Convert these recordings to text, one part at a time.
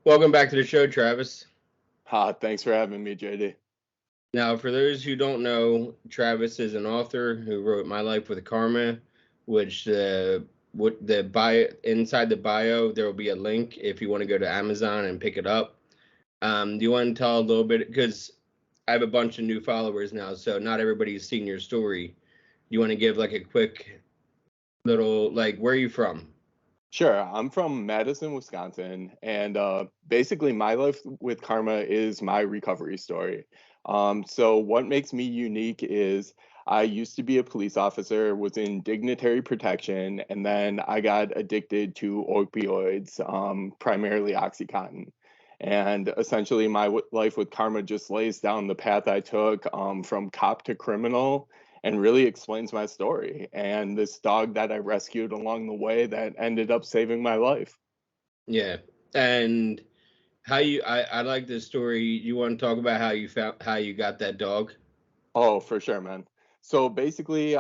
Welcome back to the show, Travis. Thanks for having me, JD. Now, for those who don't know, Travis is an author who wrote My Life with Karma, which what the bio inside the bio there will be a link if you want to go to Amazon and pick it up. Do you want to tell a little bit because I have a bunch of new followers now, so not everybody's seen your story. You want to give like a quick little where are you from? Sure, I'm from Madison, Wisconsin, and basically my life with karma is my recovery story. So what makes me unique is I used to be a police officer, was in dignitary protection, and then I got addicted to opioids, primarily OxyContin. And essentially, life with karma just lays down the path I took from cop to criminal and really explains my story and this dog that I rescued along the way that ended up saving my life. Yeah, and I like this story. You want to talk about how you got that dog? Oh, for sure, man. So basically,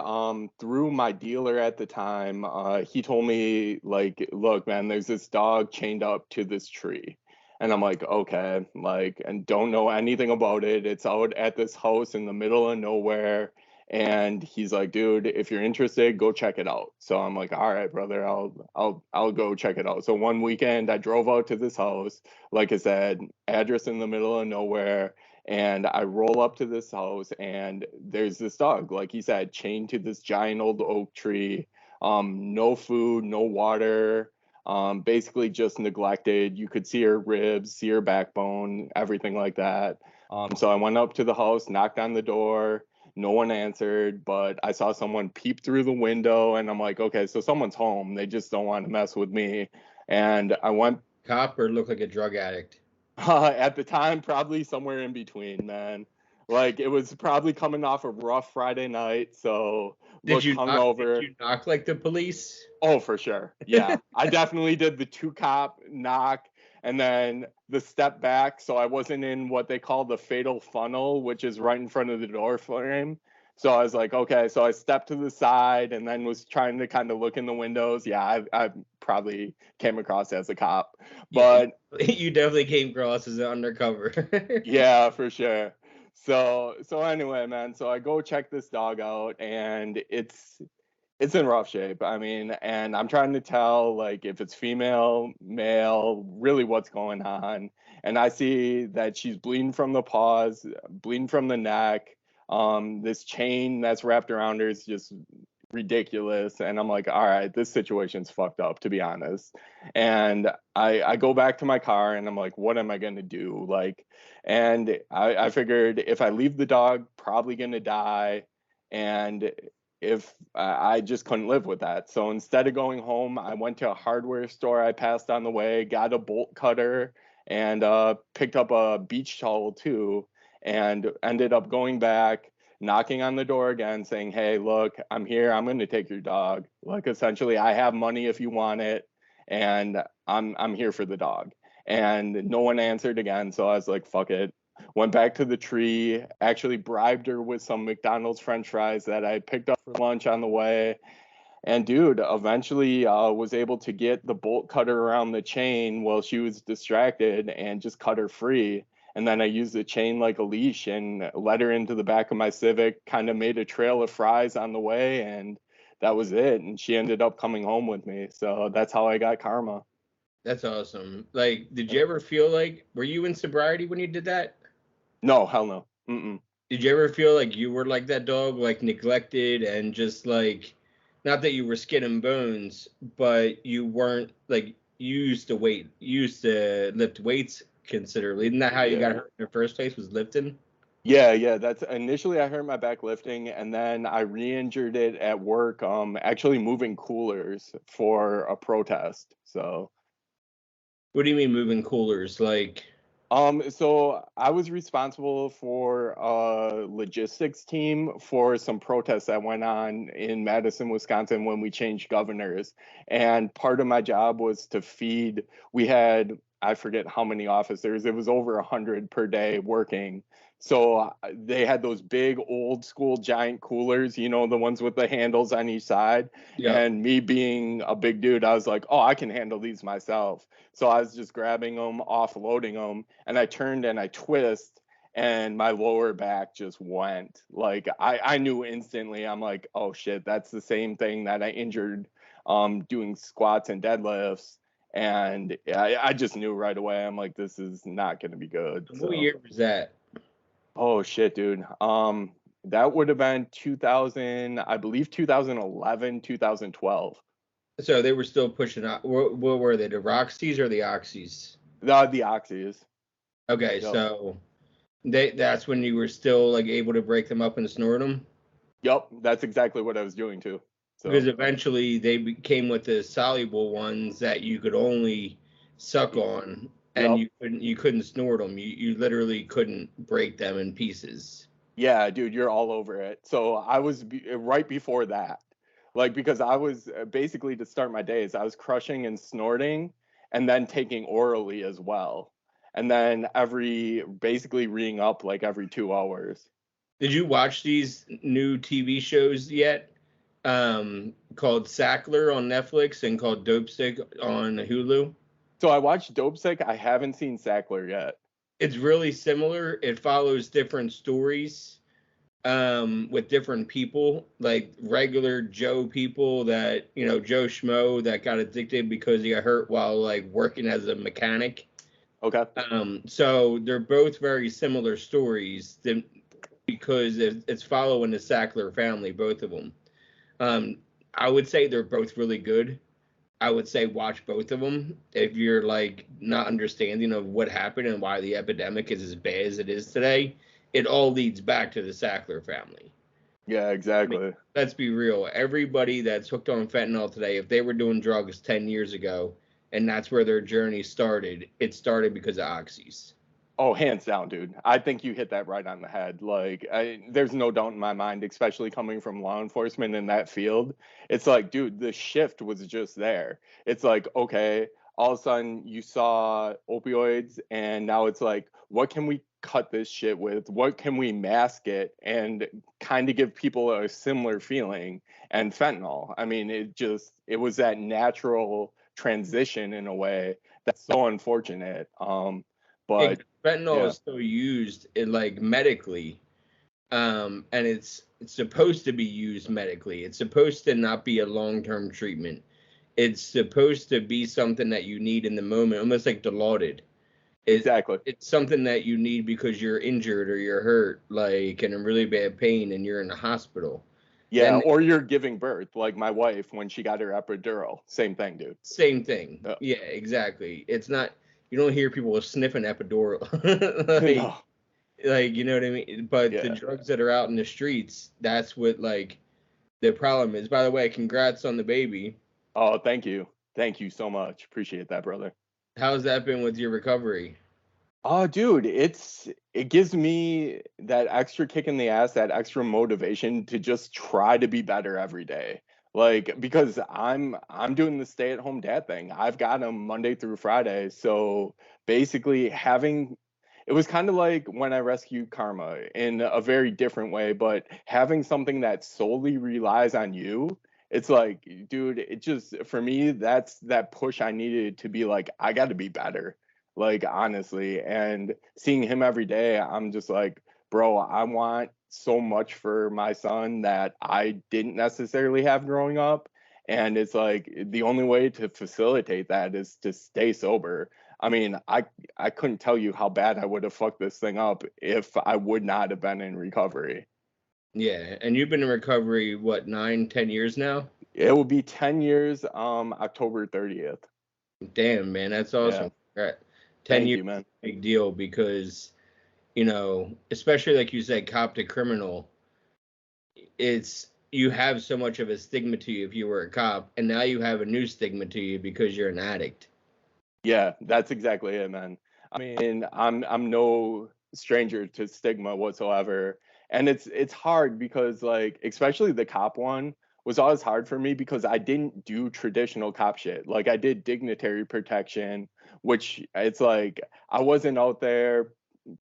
through my dealer at the time, he told me like, look, man, there's this dog chained up to this tree. And I'm like, okay, like, and don't know anything about it. It's out at this house in the middle of nowhere. And he's like, dude, if you're interested, go check it out. So I'm like, all right, brother, I'll go check it out. So one weekend I drove out to this house, like I said, address in the middle of nowhere, and I roll up to this house, and there's this dog, like he said, chained to this giant old oak tree. No food, no water, basically just neglected. You could see her ribs, see her backbone, everything like that. So I went up to the house, knocked on the door. No one answered, but I saw someone peep through the window, and I'm like, okay, so someone's home. They just don't want to mess with me. And I went. Cop or look like a drug addict? At the time, probably somewhere in between, man. Like it was probably coming off a rough Friday night, so Did looked you knock? Did hungover. you knock like the police? Oh, for sure. Yeah. I definitely did the two cop knock and then the step back. So I wasn't in what they call the fatal funnel, which is right in front of the door frame. So I was like, okay. So I stepped to the side and then was trying to kind of look in the windows. Yeah, I probably came across as a cop. Yeah, But you definitely came across as an undercover. yeah, for sure. So anyway, man, so I go check this dog out and it's in rough shape. I mean, and I'm trying to tell like if it's female, male, really what's going on. And I see that she's bleeding from the paws, bleeding from the neck. This chain that's wrapped around her is just ridiculous. And I'm like, all right, this situation's fucked up, to be honest. And I go back to my car and I'm like, what am I gonna do? Like, and I figured if I leave the dog, probably gonna die. And if I just couldn't live with that. So instead of going home, I went to a hardware store I passed on the way, got a bolt cutter, and picked up a beach towel too, and ended up going back, knocking on the door again, saying, "Hey, look, I'm here. I'm going to take your dog. Like essentially, I have money if you want it, and I'm here for the dog." And no one answered again, so I was like, "Fuck it." Went back to the tree, actually bribed her with some McDonald's French fries that I picked up for lunch on the way. And dude, eventually was able to get the bolt cutter around the chain while she was distracted and just cut her free. And then I used the chain like a leash and led her into the back of my Civic, kind of made a trail of fries on the way, and that was it. And she ended up coming home with me. So that's how I got karma. That's awesome. Like, did you ever feel like were you in sobriety when you did that? No, hell no. Mm-mm. Did you ever feel like you were like that dog, like neglected and just like, not that you were skin and bones, but you weren't like you used to lift weights considerably. Isn't that how you got Yeah. hurt in the first place? Was lifting? Yeah. That's initially I hurt my back lifting, and then I re-injured it at work. Actually moving coolers for a protest. So, What do you mean moving coolers? Like, so I was responsible for a logistics team for some protests that went on in Madison, Wisconsin when we changed governors, and part of my job was to feed. We had I forget how many officers. It was over 100 per day working. So they had those big old school giant coolers, you know, the ones with the handles on each side. Yep. And me being a big dude, I was like, oh, I can handle these myself. So I was just grabbing them, offloading them, and I turned and I twist, and my lower back just went. Like I knew instantly. I'm like, oh shit, that's the same thing that I injured doing squats and deadlifts. And I just knew right away. I'm like, this is not going to be good. What So. year was that? Oh shit, dude. That would have been 2000, I believe 2011, 2012. So they were still pushing out. What were they? The Roxys or the Oxys? The Oxys. Okay, Yep. so that's when you were still like able to break them up and snort them. Yep. That's exactly what I was doing too. So Because eventually they came with the soluble ones that you could only suck on, and yep. you couldn't snort them. You literally couldn't break them in pieces. Yeah, dude, you're all over it. So I was right before that. Like because I was basically to start my days, I was crushing and snorting and then taking orally as well. And then basically reing up like every 2 hours. Did you watch these new TV shows yet? Called Sackler on Netflix and called Dope Stick on Hulu. So I watched Dope Sick. I haven't seen Sackler yet. It's really similar. It follows different stories with different people, like regular Joe people that, Joe Schmo that got addicted because he got hurt while like working as a mechanic. Okay. So they're both very similar stories because it's following the Sackler family, both of them. I would say they're both really good. I would say watch both of them if you're like not understanding of what happened and why the epidemic is as bad as it is today. It all leads back to the Sackler family. Yeah, exactly. I mean, let's be real. Everybody that's hooked on fentanyl today, if they were doing drugs 10 years ago and that's where their journey started, it started because of oxys. Oh, hands down, dude. I think you hit that right on the head. Like, there's no doubt in my mind, especially coming from law enforcement in that field. It's like, dude, the shift was just there. It's like, okay, all of a sudden you saw opioids, and now it's like, what can we cut this shit with? What can we mask it and kind of give people a similar feeling? And fentanyl, I mean, it was that natural transition in a way that's so unfortunate. But Fentanyl yeah, is still used in like medically, and it's supposed to be used medically. It's supposed to not be a long-term treatment. It's supposed to be something that you need in the moment, almost like Dilaudid. exactly. It's something that you need because you're injured or you're hurt, like in a really bad pain, and you're in the hospital. Yeah, Then or you're giving birth, like my wife when she got her epidural. Same thing, dude. same thing. Yeah. Yeah, exactly. It's not. You don't hear people sniffing epidural. like, No. you know what I mean? But the Yeah. drugs that are out in the streets, that's what like the problem is. By the way, congrats on the baby. Oh, thank you. Thank you so much. Appreciate that, brother. How's that been with your recovery? Oh, dude, it gives me that extra kick in the ass, that extra motivation to just try to be better every day. Like because I'm doing the stay-at-home dad thing. I've got him Monday through Friday. So basically having it was kind of like when I rescued Karma in a very different way, but having something that solely relies on you, it's like, dude, it just for me, that's that push I needed to be like, I got to be better, like honestly. And seeing him every day, I'm just like, bro, I want so much for my son that I didn't necessarily have growing up. And it's like the only way to facilitate that is to stay sober. I mean, I couldn't tell you how bad I would have fucked this thing up if I would not have been in recovery. Yeah, and you've been in recovery what 9, 10 years now? It will be 10 years, October 30th. Damn, man, that's Yeah. awesome. Right. 10 Thank years you, man. is a big deal because, especially like you said, cop to criminal, it's you have so much of a stigma to you if you were a cop, and now you have a new stigma to you because you're an addict. Yeah, that's exactly it, man. I mean, I'm no stranger to stigma whatsoever. And it's hard because like especially the cop one was always hard for me because I didn't do traditional cop shit. Like I did dignitary protection, which it's like I wasn't out there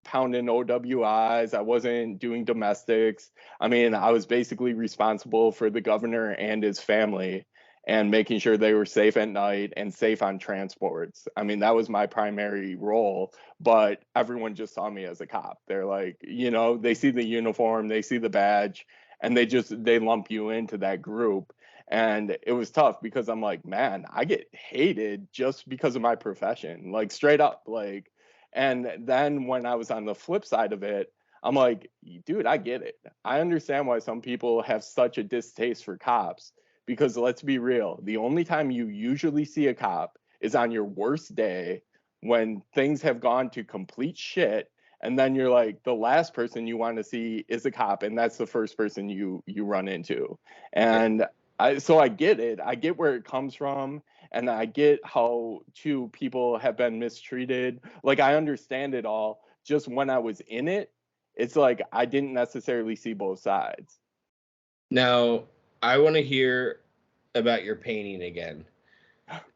pounding OWIs. I wasn't doing domestics. I mean, I was basically responsible for the governor and his family and making sure they were safe at night and safe on transports. I mean, that was my primary role, but everyone just saw me as a cop. They're like, they see the uniform, they see the badge, and they lump you into that group. And it was tough because I'm like, man, I get hated just because of my profession, like straight up. Like, and then when I was on the flip side of it, I'm like, dude, I get it. I understand why some people have such a distaste for cops, because let's be real, the only time you usually see a cop is on your worst day when things have gone to complete shit. And then you're like, the last person you want to see is a cop, and that's the first person you run into. And so I get it. I get where it comes from, and I get how too people have been mistreated. Like, I understand it all. Just when I was in it, it's like I didn't necessarily see both sides. Now, I want to hear about your painting again.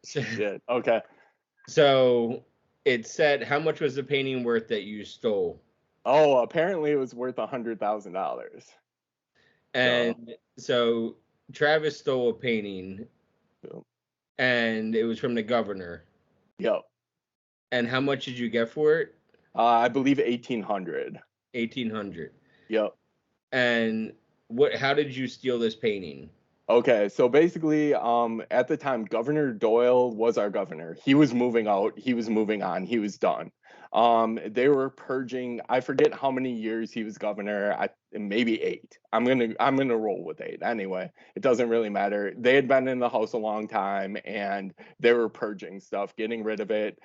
Shit. Okay. So it said, how much was the painting worth that you stole? Oh, apparently it was worth $100,000. And so Travis stole a painting, and it was from the governor. Yep. And how much did you get for it? I believe 1,800. 1,800. Yep. And how did you steal this painting? Okay, so basically, at the time, Governor Doyle was our governor. He was moving out. He was moving on. He was done. They were purging. I forget how many years he was governor. Maybe 8. I'm gonna roll with 8. Anyway, it doesn't really matter. They had been in the House a long time, and they were purging stuff, getting rid of it,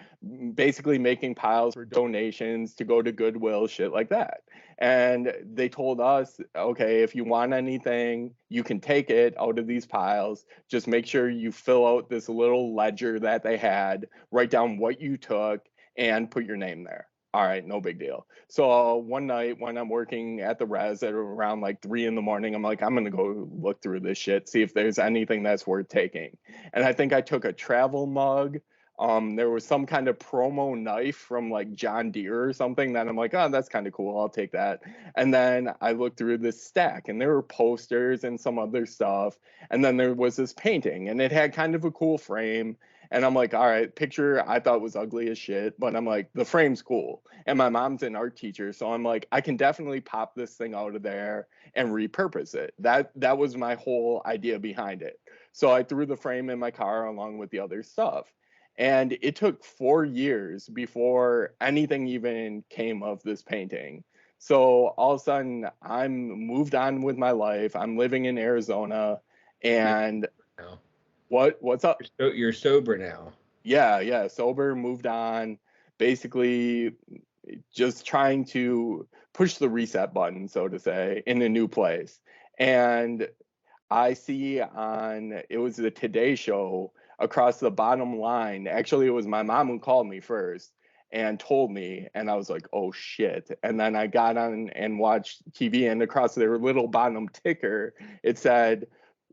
basically making piles for donations to go to Goodwill, shit like that. And they told us, okay, if you want anything, you can take it out of these piles. Just make sure you fill out this little ledger that they had, write down what you took, and put your name there. All right, no big deal. So one night when I'm working at the res at around like 3 a.m, I'm like, I'm gonna go look through this shit, see if there's anything that's worth taking. And I think I took a travel mug. There was some kind of promo knife from like John Deere or something that I'm like, oh, that's kind of cool. I'll take that. And then I looked through this stack, and there were posters and some other stuff. And then there was this painting, and it had kind of a cool frame. And I'm like, all right, picture I thought was ugly as shit, but I'm like, the frame's cool. And my mom's an art teacher, so I'm like, I can definitely pop this thing out of there and repurpose it. That was my whole idea behind it. So I threw the frame in my car along with the other stuff. And it took 4 years before anything even came of this painting. So all of a sudden, I'm moved on with my life. I'm living in Arizona, and what's up? You're sober now. Yeah, sober, moved on, basically just trying to push the reset button, so to say, in a new place. And I see it was the Today Show, across the bottom line. Actually, it was my mom who called me first and told me, and I was like, oh shit. And then I got on and watched TV, and across their little bottom ticker, it said,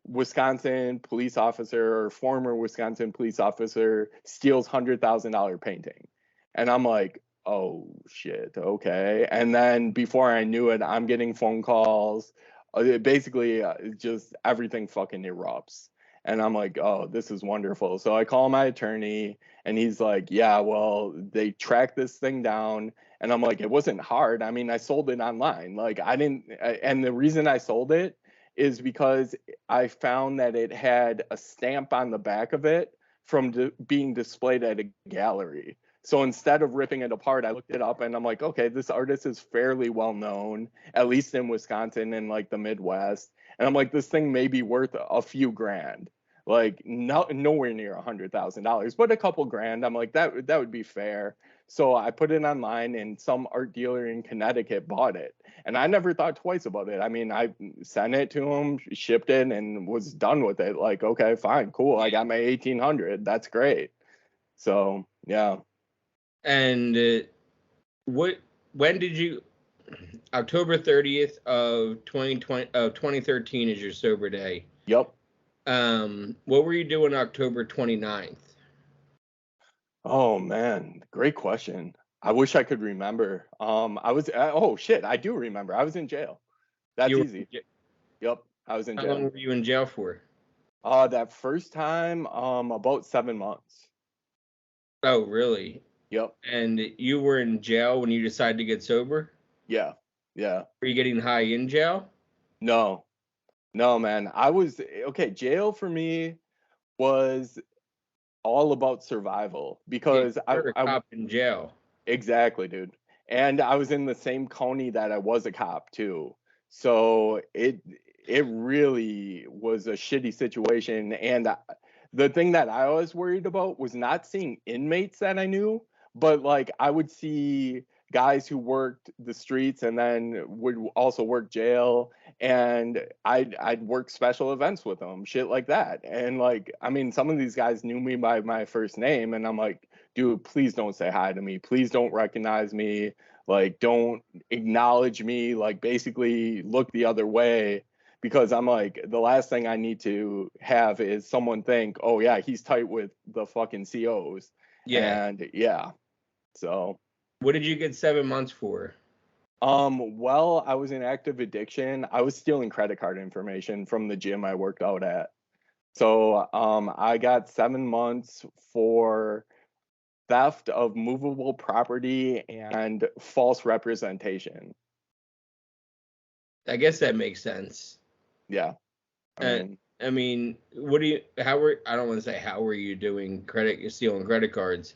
Wisconsin police officer or former Wisconsin police officer steals $100,000 painting. And I'm like, oh shit, okay. And then before I knew it, I'm getting phone calls. Basically, just everything fucking erupts. And I'm like, oh, this is wonderful. So I call my attorney, and he's like, yeah, well, they tracked this thing down. And I'm like, it wasn't hard. I mean, I sold it online. Like, I didn't, and the reason I sold it is because I found that it had a stamp on the back of it from being displayed at a gallery. So instead of ripping it apart, I looked it up, and I'm like, okay, this artist is fairly well known, at least in Wisconsin and like the Midwest. And I'm like, this thing may be worth a few grand, like nowhere near $100,000, but a couple grand. I'm like, that would be fair. So I put it online, and some art dealer in Connecticut bought it. And I never thought twice about it. I mean, I sent it to him, shipped it, and was done with it. Like, okay, fine, cool. I got my 1,800. That's great. So, yeah. And when did you, October 30th of 2013 is your sober day. Yep. What were you doing October 29th? Oh man, great question. I wish I could remember. Oh shit, I do remember. I was in jail. That's You were, easy. Yep, I was in how long jail. were you in jail for? That first time, about 7 months. Oh, really? Yep. And you were in jail when you decided to get sober? Yeah. Yeah. Were you getting high in jail? No. No, man. I was okay. Jail for me was all about survival Yeah, because you're a cop in jail. exactly, dude. And I was in the same county that I was a cop too. So it really was a shitty situation. And the thing that I was worried about was not seeing inmates that I knew, but like I would see guys who worked the streets and then would also work jail, and I'd work special events with them, shit like that. And like I mean some of these guys knew me by my first name, and I'm like, dude, please don't say hi to me. Please don't recognize me. Like, don't acknowledge me. Like, basically look the other way, because I'm like, the last thing I need to have is someone think, oh, yeah, he's tight with the fucking COs. Yeah. And yeah, so. What did you get 7 months for? Well, I was in active addiction. I was stealing credit card information from the gym I worked out at. So, I got 7 months for theft of movable property and false representation. I guess that makes sense. Yeah. I Uh, mean, I mean, what do you? How were? I don't want to say how were you doing stealing credit cards,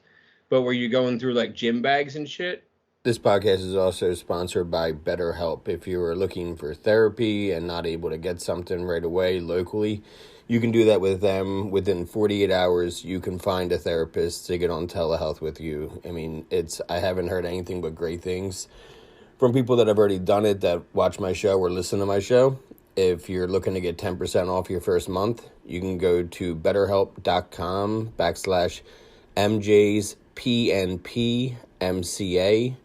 but were you going through like gym bags and shit? This podcast is also sponsored by BetterHelp. If you are looking for therapy and not able to get something right away locally, you can do that with them. Within 48 hours, you can find a therapist to get on telehealth with you. I mean, I haven't heard anything but great things from people that have already done it, that watch my show or listen to my show. If you're looking to get 10% off your first month, you can go to betterhelp.com/MJSPNPMCA.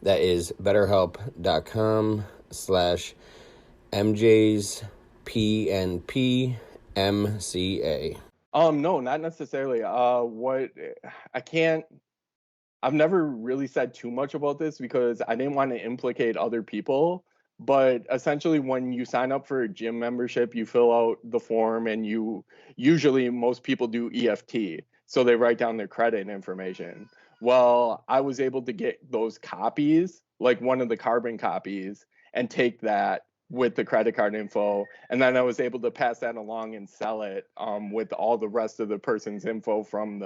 That is betterhelp.com/MJSPNPMCA. no, not necessarily. What I can't. I've never really said too much about this because I didn't want to implicate other people. But essentially, when you sign up for a gym membership, you fill out the form, and usually most people do EFT. So they write down their credit information. Well, I was able to get those copies, like one of the carbon copies, and take that with the credit card info. And then I was able to pass that along and sell it with all the rest of the person's info from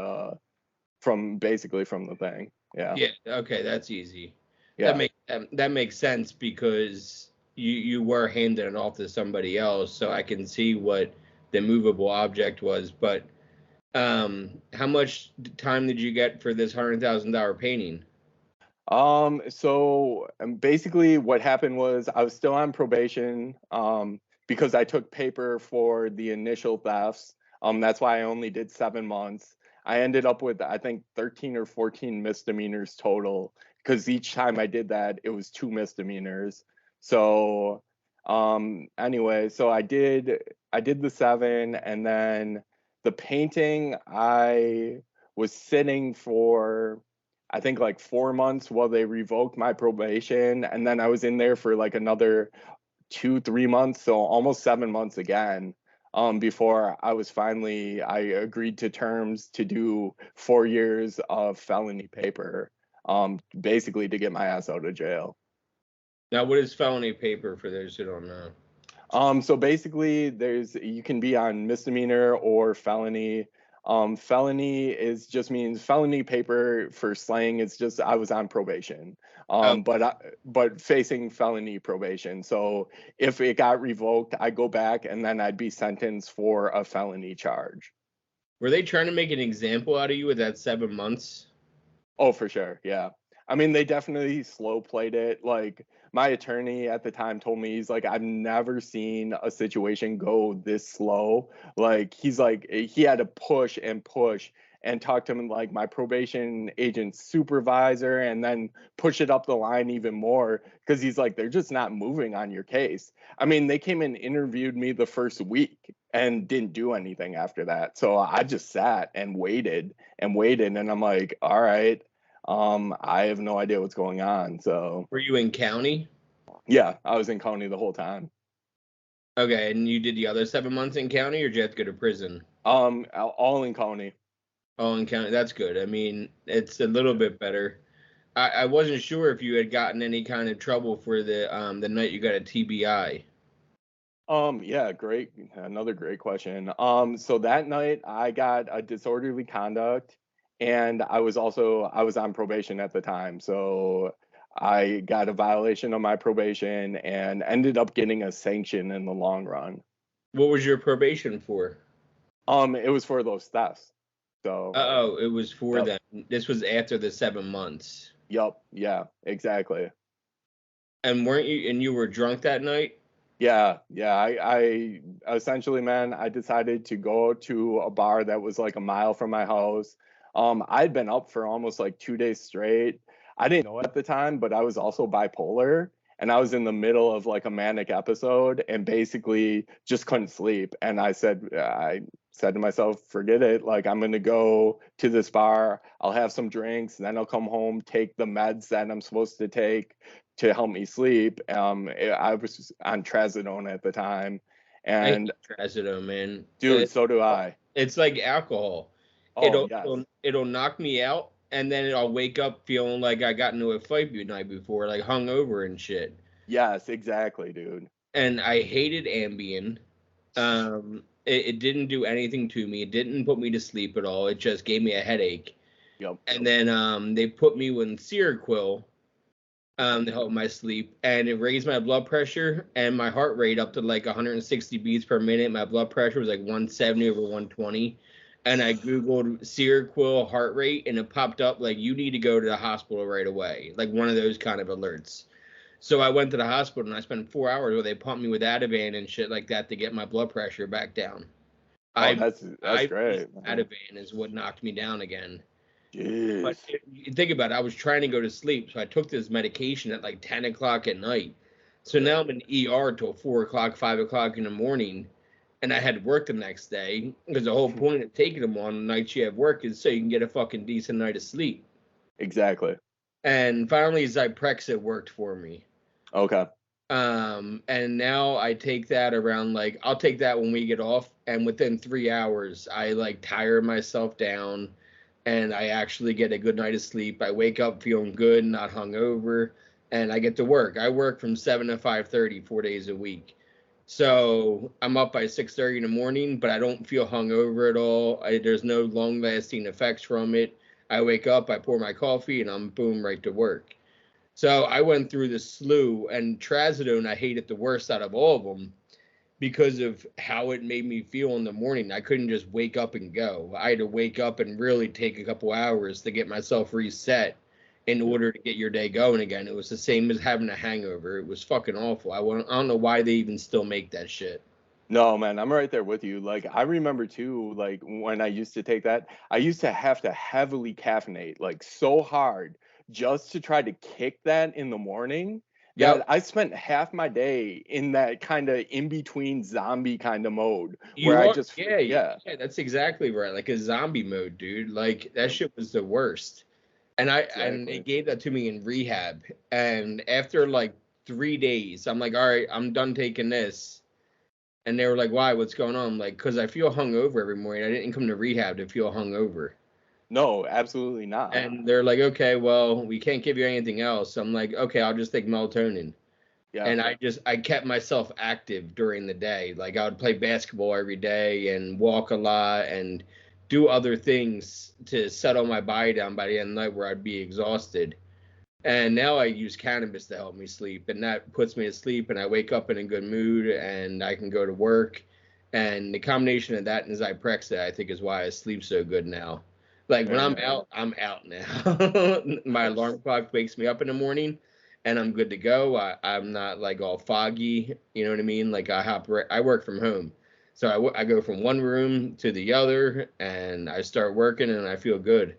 basically from the thing. Yeah. Yeah. Okay, that's easy. Yeah. That makes sense because you were handing it off to somebody else, so I can see what the movable object was. But how much time did you get for this $100,000 painting? So basically what happened was I was still on probation, because I took paper for the initial thefts. That's why I only did 7 months. I ended up with, I think, 13 or 14 misdemeanors total, because each time I did that, it was 2 misdemeanors. So, anyway, so I did the 7, and then the painting, I was sitting for, I think, like 4 months while they revoked my probation. And then I was in there for like another 2, 3 months. So almost 7 months again, before I agreed to terms to do 4 years of felony paper, basically to get my ass out of jail. Now, what is felony paper for those who don't know? So basically you can be on misdemeanor or felony. Felony is just means felony paper for slang. It's just I was on probation, Oh, but facing felony probation. So if it got revoked, I go back and then I'd be sentenced for a felony charge. were they trying to make an example out of you with that 7 months? Oh, for sure. Yeah. I mean, they definitely slow played it. Like my attorney at the time told me, he's like, I've never seen a situation go this slow. Like he's like, he had to push and push and talk to him like my probation agent supervisor, and then push it up the line even more, because he's like, they're just not moving on your case. I mean, they came and interviewed me the first week and didn't do anything after that. So I just sat and waited and waited, and I'm like, all right. I have no idea what's going on. So Were you in county? yeah, I was in county the whole time. Okay, and you did the other 7 months in county, or did you have to go to prison? All in county. Oh, in county. That's good. I mean, it's a little bit better. I wasn't sure if you had gotten any kind of trouble for the night you got a TBI. Yeah, great. Another great question. So that night I got a disorderly conduct, and I was on probation at the time. So I got a violation of my probation and ended up getting a sanction in the long run. What was your probation for? It was for those thefts. So, Oh, it was for yep, them. This was after the 7 months. yep, yeah, exactly. And weren't you? And you were drunk that night? Yeah, yeah. I essentially, man, I decided to go to a bar that was like a mile from my house. I'd been up for almost like 2 days straight. I didn't know at the time, but I was also bipolar, and I was in the middle of like a manic episode and basically just couldn't sleep. And I said to myself, forget it. Like, I'm gonna go to this bar, I'll have some drinks, then I'll come home, take the meds that I'm supposed to take to help me sleep. I was on trazodone at the time, I and hate trazodone, man. dude, so do I. It's like alcohol. Oh It'll yes, it'll it'll knock me out, and then I'll wake up feeling like I got into a fight the night before, like hungover and shit. yes, exactly, dude. And I hated Ambien. It didn't do anything to me. It didn't put me to sleep at all. It just gave me a headache. Yep. And then they put me with Seroquel to help my sleep, and it raised my blood pressure and my heart rate up to like 160 beats per minute. My blood pressure was like 170 over 120. And I Googled Seroquel heart rate, and it popped up like, you need to go to the hospital right away, like one of those kind of alerts. So I went to the hospital, and I spent 4 hours where they pumped me with Ativan and shit like that to get my blood pressure back down. Oh, I that's great, man. Ativan is what knocked me down again. Jeez. But you think about it, I was trying to go to sleep, so I took this medication at like 10 o'clock at night. So now I'm in ER till 4 o'clock, 5 o'clock in the morning, and I had to work the next day, because the whole point of taking them on the nights you have work is so you can get a fucking decent night of sleep. Exactly. And finally, Zyprexa worked for me. Okay. And now I take that around, like, I'll take that when we get off, and within 3 hours, I like tire myself down, and I actually get a good night of sleep. I wake up feeling good, not hungover, and I get to work. I work from 7 to 5:30, 4 days a week. So I'm up by 6:30 in the morning, but I don't feel hungover at all. There's no long-lasting effects from it. I wake up, I pour my coffee, and I'm boom right to work. So I went through the slew, and trazodone I hated the worst out of all of them because of how it made me feel in the morning. I couldn't just wake up and go. I had to wake up and really take a couple hours to get myself reset in order to get your day going again. It was the same as having a hangover. It was fucking awful. I don't know why they even still make that shit. No, man, I'm right there with you. Like, I remember too, like when I used to take that, I used to have to heavily caffeinate, like so hard, just to try to kick that in the morning. Yep. That I spent half my day in that kind of in between zombie kind of mode where I just yeah, that's exactly right. Like a zombie mode, dude. Like that shit was the worst. And and they exactly. gave that to me in rehab. And after like 3 days, I'm like, all right, I'm done taking this. And they were like, why? What's going on? I'm like, because I feel hungover every morning. I didn't come to rehab to feel hungover. No, absolutely not. And they're like, okay, well, we can't give you anything else. I'm like, okay, I'll just take melatonin. Yeah. And I kept myself active during the day. Like I would play basketball every day and walk a lot and do other things to settle my body down by the end of the night where I'd be exhausted. And now I use cannabis to help me sleep, and that puts me to sleep, and I wake up in a good mood, and I can go to work. And the combination of that and Zyprexa, I think, is why I sleep so good now. Like when I'm out now. My alarm clock wakes me up in the morning, and I'm good to go. I'm not like all foggy, you know what I mean? Like I work from home, so I go from one room to the other, and I start working, and I feel good.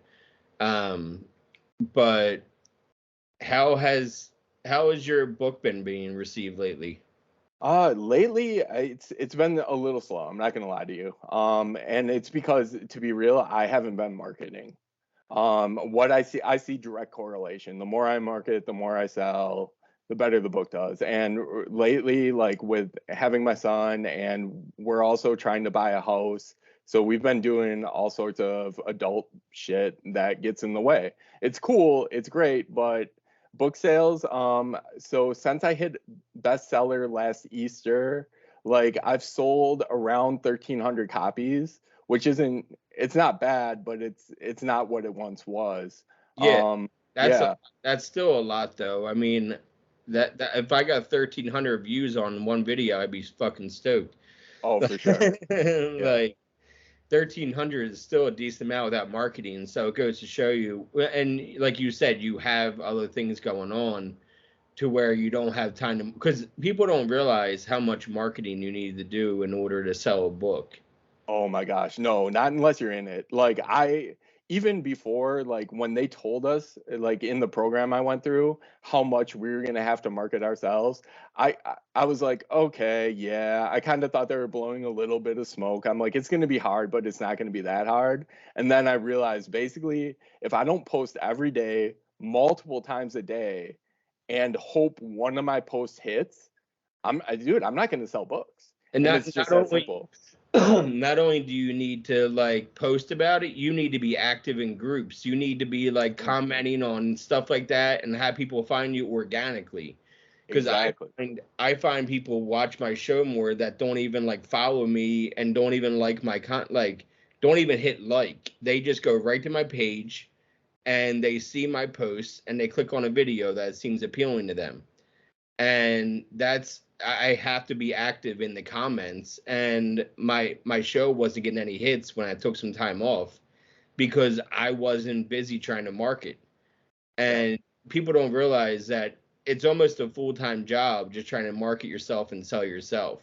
But how has your book been being received lately? Lately it's been a little slow. I'm not gonna lie to you. And it's because, to be real, I haven't been marketing. What I see direct correlation. The more I market, the more I sell, the better the book does. And lately, like with having my son, and we're also trying to buy a house. So we've been doing all sorts of adult shit that gets in the way. It's cool, it's great, but book sales, so since I hit bestseller last Easter, like I've sold around 1,300 copies, which isn't, it's not bad, but it's not what it once was. Yeah, that's Yeah. that's still a lot though. I mean, that if I got 1,300 views on one video, I'd be fucking stoked. Oh, for sure. Yeah. Like 1,300 is still a decent amount without marketing. So it goes to show you, and like you said, you have other things going on to where you don't have time to, because people don't realize how much marketing you need to do in order to sell a book. Oh my gosh, no, not unless you're in it. Like even before, like when they told us, like in the program I went through, how much we were gonna have to market ourselves, I was like, okay, yeah. I kind of thought they were blowing a little bit of smoke. I'm like, it's gonna be hard, but it's not gonna be that hard. And then I realized basically, if I don't post every day, multiple times a day, and hope one of my posts hits, dude, I'm not gonna sell books. And And not it's just not that only simple. not only do you need to like post about it, you need to be active in groups. You need to be like commenting on stuff like that and have people find you organically. Because Exactly. I find people watch my show more that don't even like follow me and don't even like my like don't even hit like. They just go right to my page and they see my posts and they click on a video that seems appealing to them. And that's, I have to be active in the comments, and my show wasn't getting any hits when I took some time off because I wasn't busy trying to market. Yeah. And people don't realize that it's almost a full-time job just trying to market yourself and sell yourself.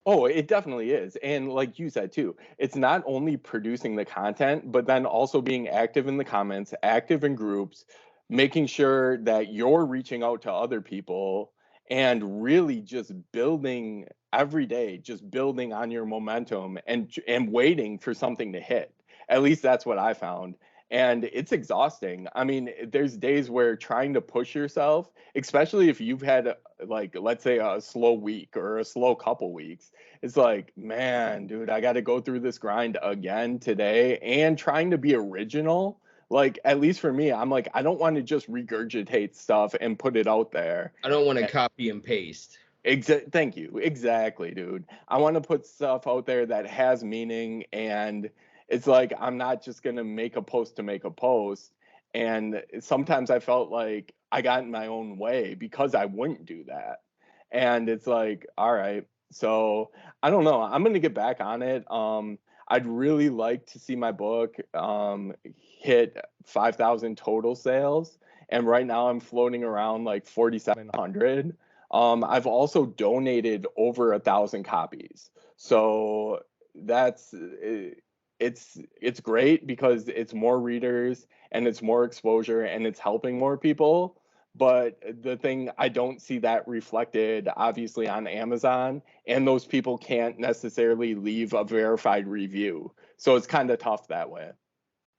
Oh, it definitely is. And like you said too, it's not only producing the content, but then also being active in the comments, active in groups, making sure that you're reaching out to other people and really just building every day, just building on your momentum and waiting for something to hit. At least that's what I found. And it's exhausting. I mean, there's days where trying to push yourself, especially if you've had like let's say a slow week or a slow couple weeks, it's like, man, dude, I got to go through this grind again today, and trying to be original. Like, at least for me, I'm like, I don't want to just regurgitate stuff and put it out there. I don't want to copy and paste. Thank you. Exactly, dude. I want to put stuff out there that has meaning, and it's like I'm not just going to make a post to make a post. And sometimes I felt like I got in my own way because I wouldn't do that. And it's like, all right. So, I don't know. I'm going to get back on it. I'd really like to see my book hit 5,000 total sales, and right now I'm floating around like 4,700. I've also donated over 1,000 copies. So that's it's great because it's more readers and it's more exposure and it's helping more people. But the thing, I don't see that reflected obviously on Amazon, and those people can't necessarily leave a verified review. So it's kind of tough that way.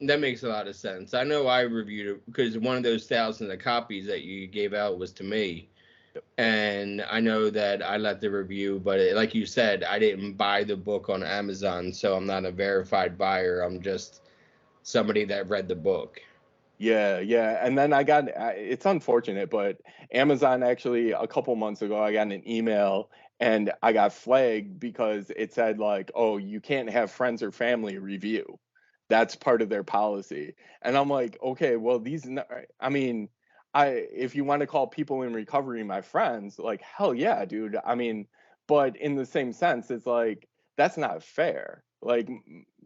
That makes a lot of sense. I know I reviewed it because one of those thousands of copies that you gave out was to me. And I know that I left the review, but like you said, I didn't buy the book on Amazon, so I'm not a verified buyer. I'm just somebody that read the book. Yeah, yeah. And then I got, it's unfortunate, but Amazon actually a couple months ago, I got an email and I got flagged because it said like, oh, you can't have friends or family review. That's part of their policy. And I'm like, okay, well, I mean, if you want to call people in recovery my friends, like, hell yeah, dude. I mean, but in the same sense, it's like, that's not fair. Like,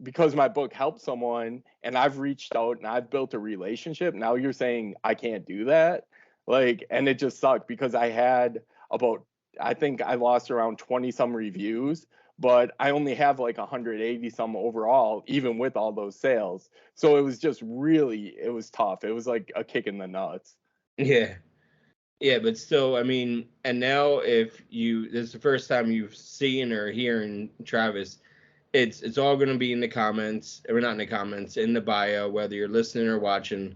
because my book helped someone and I've reached out and I've built a relationship, now you're saying I can't do that? Like, and it just sucked because I had about, I think I lost around 20 some reviews, but I only have like 180 some overall, even with all those sales. So it was just really, it was tough. It was like a kick in the nuts. Yeah. Yeah, but still, I mean, and now if you, this is the first time you've seen or hearing Travis, it's all going to be in the comments, or not in the comments, in the bio, whether you're listening or watching.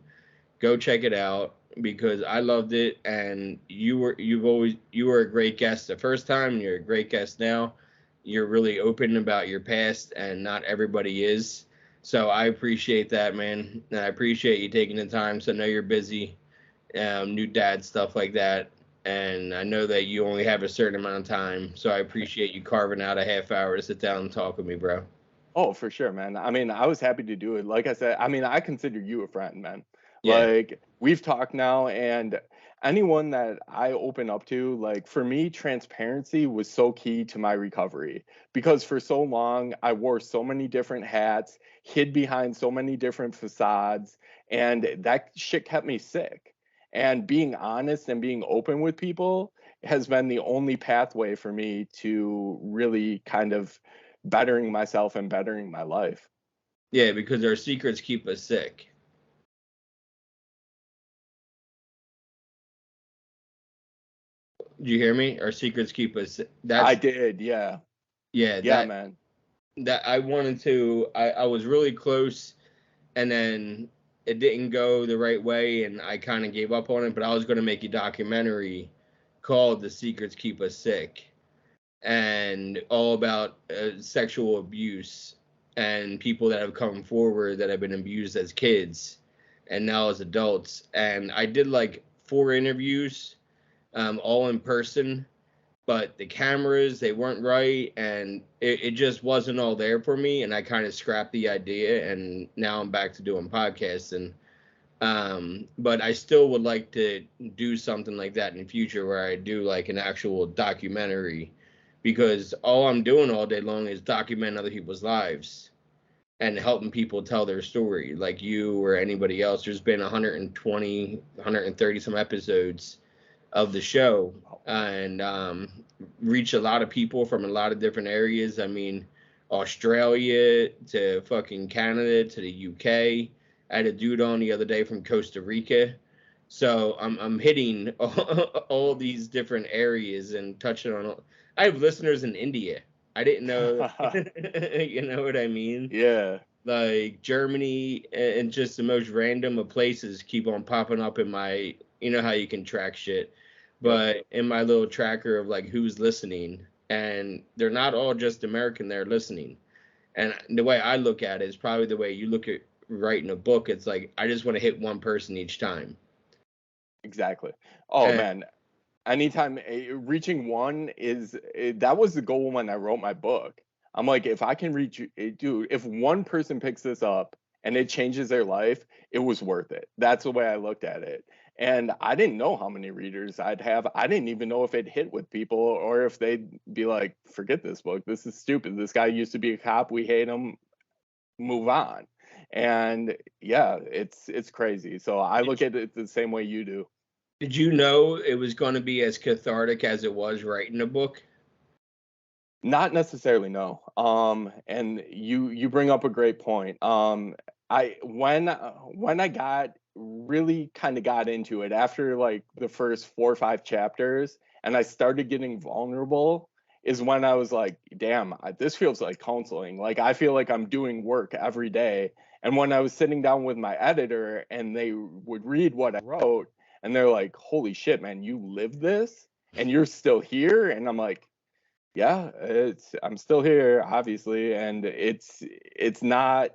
Go check it out because I loved it, and you were a great guest the first time. You're a great guest now. You're really open about your past, and not everybody is. So I appreciate that, man. And I appreciate you taking the time. So I know you're busy, new dad, stuff like that. And I know that you only have a certain amount of time. So I appreciate you carving out a half hour to sit down and talk with me, bro. Oh, for sure, man. I mean, I was happy to do it. Like I said, I mean, I consider you a friend, man. Yeah. Like, we've talked now, and anyone that I open up to, like, for me, transparency was so key to my recovery because for so long, I wore so many different hats, hid behind so many different facades, and that shit kept me sick. And being honest and being open with people has been the only pathway for me to really kind of bettering myself and bettering my life. Yeah, because our secrets keep us sick. Do you hear me? Our secrets keep us. I did, yeah. Yeah, Yeah, man. That I wanted to. I was really close, and then it didn't go the right way, and I kind of gave up on it. But I was going to make a documentary called "The Secrets Keep Us Sick," and all about sexual abuse and people that have come forward that have been abused as kids and now as adults. And I did like 4 interviews, all in person, but the cameras, they weren't right, and it just wasn't all there for me, and I kind of scrapped the idea, and now I'm back to doing podcasts. And but I still would like to do something like that in the future where I do like an actual documentary, because all I'm doing all day long is documenting other people's lives and helping people tell their story, like you or anybody else. There's been 120, 130 some episodes of the show, and reach a lot of people from a lot of different areas. I mean, Australia to fucking Canada to the UK. I had a dude on the other day from Costa Rica. So I'm hitting all these different areas and touching on. I have listeners in India. I didn't know. You know what I mean? Yeah. Like Germany and just the most random of places keep on popping up in my. You know how you can track shit, but in my little tracker of like who's listening, and they're not all just American. They're listening, and the way I look at it is probably the way you look at writing a book. It's like I just want to hit one person each time. Exactly. Oh, And man. Anytime reaching one that was the goal when I wrote my book. I'm like, if I can reach, dude, if one person picks this up and it changes their life, it was worth it. That's the way I looked at it. And I didn't know how many readers I'd have. I didn't even know if it hit with people or if they'd be like, forget this book. This is stupid. This guy used to be a cop. We hate him. Move on. And yeah, it's crazy. So I look at it the same way you do. did you know it was going to be as cathartic as it was writing a book? Not necessarily, no. And you bring up a great point. I when I got really kind of got into it after like the first 4 or 5 chapters, and I started getting vulnerable, is when I was like, damn, this feels like counseling. Like I feel like I'm doing work every day. And when I was sitting down with my editor and they would read what I wrote, and they're like, holy shit, man, you live this and you're still here. And I'm like, yeah, I'm still here, obviously, and it's not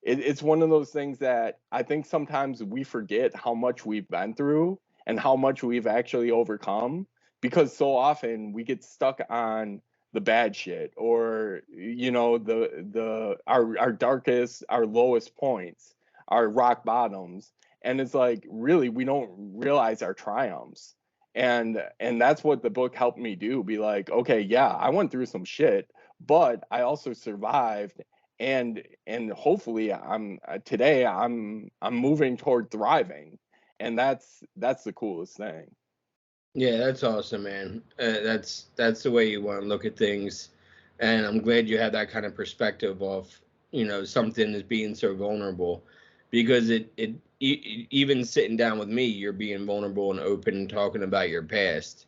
it's one of those things that I think sometimes we forget how much we've been through and how much we've actually overcome, because so often we get stuck on the bad shit, or the our darkest, our lowest points, our rock bottoms, and it's like really we don't realize our triumphs. And that's what the book helped me do, be like, okay, yeah, I went through some shit, but I also survived, and hopefully today I'm moving toward thriving, and that's the coolest thing. Yeah, that's awesome, man. That's the way you want to look at things, and I'm glad you had that kind of perspective of something as being so vulnerable, because even sitting down with me, you're being vulnerable and open and talking about your past,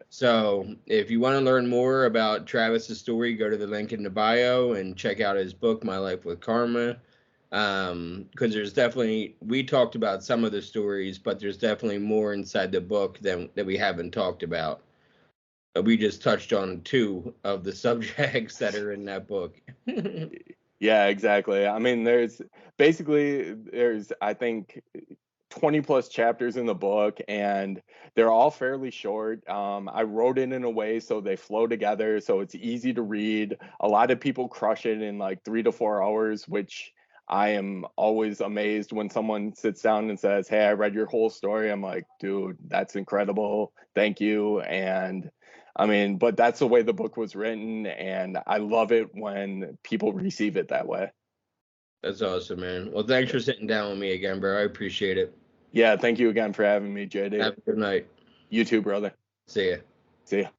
So if you want to learn more about Travis's story, go to the link in the bio and check out his book, My Life with Karma. Because there's definitely, we talked about some of the stories, but there's definitely more inside the book that we haven't talked about. We just touched on 2 of the subjects that are in that book. Yeah, exactly. I mean, there's I think 20 plus chapters in the book, and they're all fairly short. I wrote it in a way so they flow together, so it's easy to read. A lot of people crush it in like 3 to 4 hours, which I am always amazed when someone sits down and says, "Hey, I read your whole story." I'm like, dude, that's incredible. Thank you. And I mean, but that's the way the book was written, and I love it when people receive it that way. That's awesome, man. Well, thanks for sitting down with me again, bro. I appreciate it. Yeah, thank you again for having me, JD. Have a good night. You too, brother. See ya. See ya.